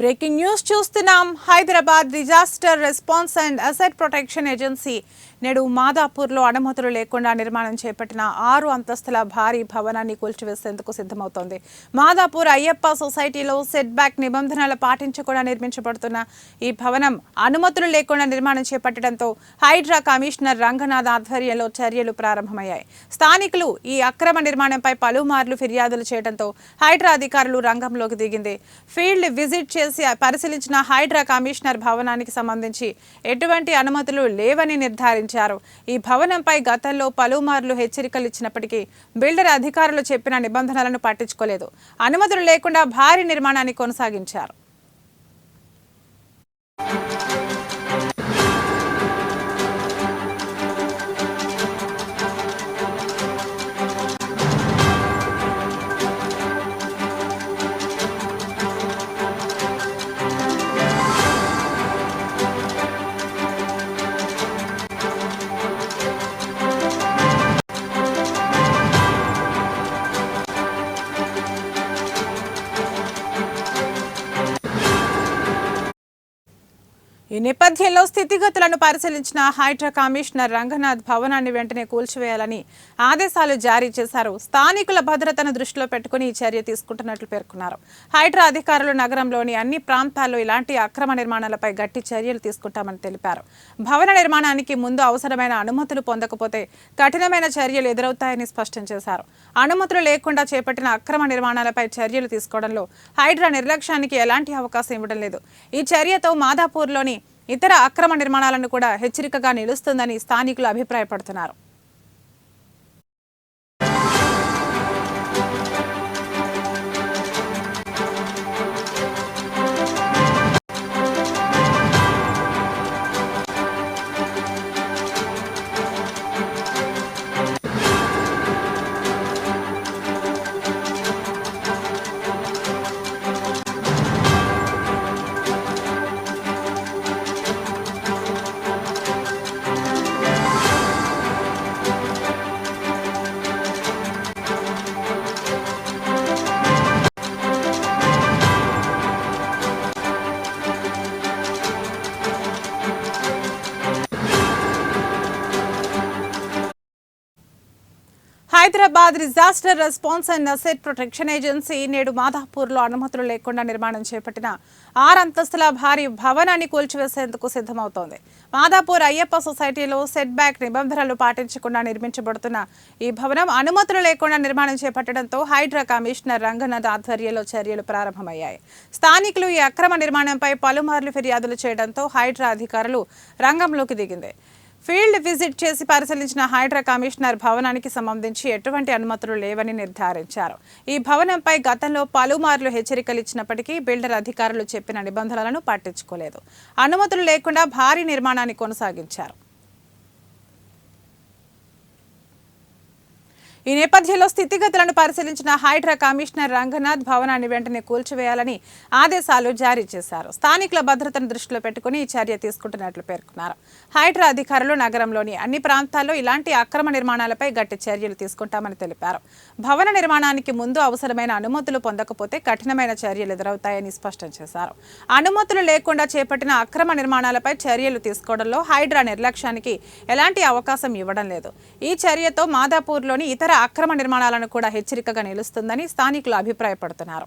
Breaking news చూస్తున్నాం. Hyderabad disaster response and asset protection agency నేడు మాదాపూర్లో అనుమతులు లేకుండా నిర్మాణం చేపట్టిన 6 అంతస్తుల భారీ భవనాన్ని కూల్చివేసేందుకు సిద్ధమవుతోంది. మాదాపూర్ అయ్యప్ప సొసైటీలో సెట్ బ్యాక్ నిబంధనలు పాటించకుండా నిర్మించబడుతున్న ఈ భవనం అనుమతులు లేకుండా నిర్మాణం చేపట్టడంతో హైడ్రా కమిషనర్ రంగనాథ్ ఆధ్వర్యంలో చర్యలు ప్రారంభమయ్యాయి. స్థానికులు ఈ అక్రమ నిర్మాణంపై పలుమార్లు ఫిర్యాదులు చేయడంతో హైడ్రా అధికారులు రంగంలోకి దిగింది. ఫీల్డ్ విజిట్ చేసి పరిశీలించిన హైడ్రా కమిషనర్ భవనానికి సంబంధించి ఎటువంటి అనుమతులు లేవని నిర్ధారించారు. ఈ భవనంపై గతంలో పలుమార్లు హెచ్చరికలు ఇచ్చినప్పటికీ బిల్డర్ అధికారులు చెప్పిన నిబంధనలను పట్టించుకోలేదు. అనుమతులు లేకుండా భారీ నిర్మాణాన్ని కొనసాగించారు. ఈ నేపథ్యంలో స్థితిగతులను పరిశీలించిన హైడ్రా కమిషనర్ రంగనాథ్ భవనాన్ని వెంటనే కూల్చివేయాలని ఆదేశాలు జారీ చేశారు. స్థానికుల భద్రతను దృష్టిలో పెట్టుకుని ఈ చర్య తీసుకుంటున్నట్లు పేర్కొన్నారు. హైడ్రా అధికారులు నగరంలోని అన్ని ప్రాంతాల్లో ఇలాంటి అక్రమ నిర్మాణాలపై గట్టి చర్యలు తీసుకుంటామని తెలిపారు. భవన నిర్మాణానికి ముందు అవసరమైన అనుమతులు పొందకపోతే కఠినమైన చర్యలు ఎదురవుతాయని స్పష్టం చేశారు. అనుమతులు లేకుండా చేపట్టిన అక్రమ నిర్మాణాలపై చర్యలు తీసుకోవడంలో హైడ్రా నిర్లక్ష్యానికి ఎలాంటి అవకాశం ఇవ్వడం లేదు. ఈ చర్యతో మాదాపూర్లోని ఇతర అక్రమ నిర్మాణాలను కూడా హెచ్చరికగా నిలుస్తుందని స్థానికులు అభిప్రాయపడుతున్నారు. Hyderabad disaster response and asset protection agency నేడు మాదాపూర్లో అనుమతులు లేకుండా నిర్మాణం చేపట్టిన 6 అంతస్తుల భారీ భవనాన్ని కూల్చివేసేందుకు సిద్ధమవుతోంది. మాదాపూర్ అయ్యప్ప సొసైటీలో సెట్ బ్యాక్ నిబంధనలు పాటించకుండా నిర్మించబడుతున్న ఈ భవనం అనుమతులు లేకుండా నిర్మాణం చేపట్టడంతో హైడ్రా కమిషనర్ రంగనాథ్ ఆధ్వర్యంలో చర్యలు ప్రారంభమయ్యాయి. స్థానికులు ఈ అక్రమ నిర్మాణంపై పలుమార్లు ఫిర్యాదులు చేయడంతో హైడ్రా అధికారులు రంగంలోకి దిగింది. ఫీల్డ్ విజిట్ చేసి పరిశీలించిన హైడ్రా కమిషనర్ భవనానికి సంబంధించి ఎటువంటి అనుమతులు లేవని నిర్ధారించారు. ఈ భవనంపై గతంలో పలుమార్లు హెచ్చరికలు ఇచ్చినప్పటికీ బిల్డర్ అధికారులు చెప్పిన నిబంధనలను పట్టించుకోలేదు. అనుమతులు లేకుండా భారీ నిర్మాణాన్ని కొనసాగించారు. ఈ నేపథ్యంలో స్థితిగతులను పరిశీలించిన హైడ్రా కమిషనర్ రంగనాథ్ భవనాన్ని వెంటనే కూల్చివేయాలని ఆదేశాలు జారీ చేశారు. స్థానికుల భద్రతను దృష్టిలో పెట్టుకుని ఈ చర్య తీసుకుంటున్నట్లు పేర్కొన్నారు. హైడ్రా అధికారులు నగరంలోని అన్ని ప్రాంతాల్లో ఇలాంటి అక్రమ నిర్మాణాలపై గట్టి చర్యలు తీసుకుంటామని తెలిపారు. భవన నిర్మాణానికి ముందు అవసరమైన అనుమతులు పొందకపోతే కఠినమైన చర్యలు ఎదురవుతాయని స్పష్టం చేశారు. అనుమతులు లేకుండా చేపట్టిన అక్రమ నిర్మాణాలపై చర్యలు తీసుకోవడంలో హైడ్రా నిర్లక్ష్యానికి ఎలాంటి అవకాశం ఇవ్వడం లేదు. ఈ చర్యతో మాదాపూర్లోని ఇతర అక్రమ నిర్మాణాలను కూడా హెచ్చరికగా నిలుస్తుందని స్థానికులు అభిప్రాయపడుతున్నారు.